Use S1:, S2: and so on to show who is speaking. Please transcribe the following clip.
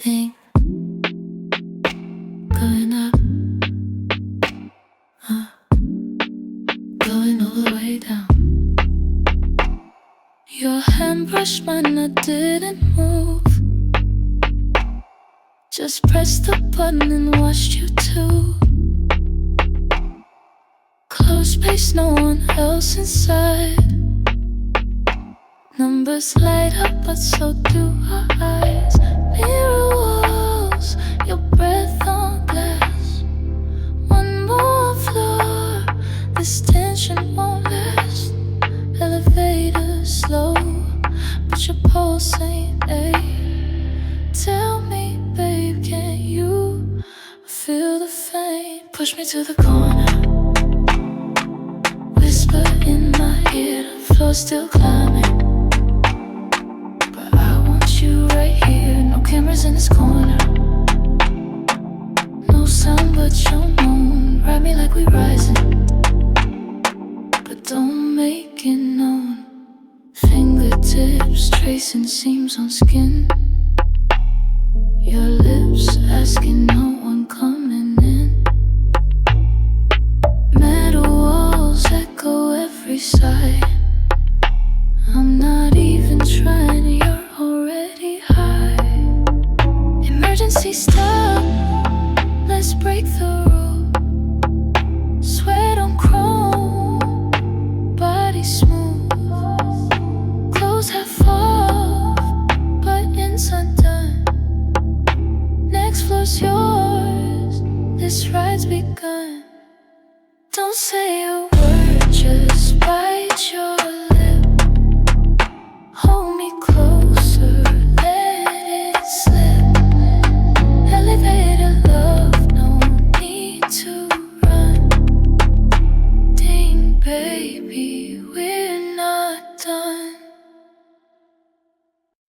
S1: thing going up, going all the way down. Your hand brushed mine, I didn't move. Just pressed the button and watched you too. Close space, no one else inside. Numbers light up, but so do our eyes. Mirror walls, your breath on glass. One more floor, this tension won't last. Elevator slow, but your pulse ain't A. Tell me, babe, can you feel the pain? Push me to the corner, whisper in my ear, the floor still climbing. You right here, no cameras in this corner. No sound but your moan. Ride me like we rising, but don't make it known. Fingertips tracing seams on skin. Your lips asking, no one coming in. Metal walls echo every sigh. I'm not even trying, you're already high. Emergency stop, let's break the rule. Sweat on chrome, body smooth. Clothes half off, but inside done. Next floor's yours, this ride's begun. Don't say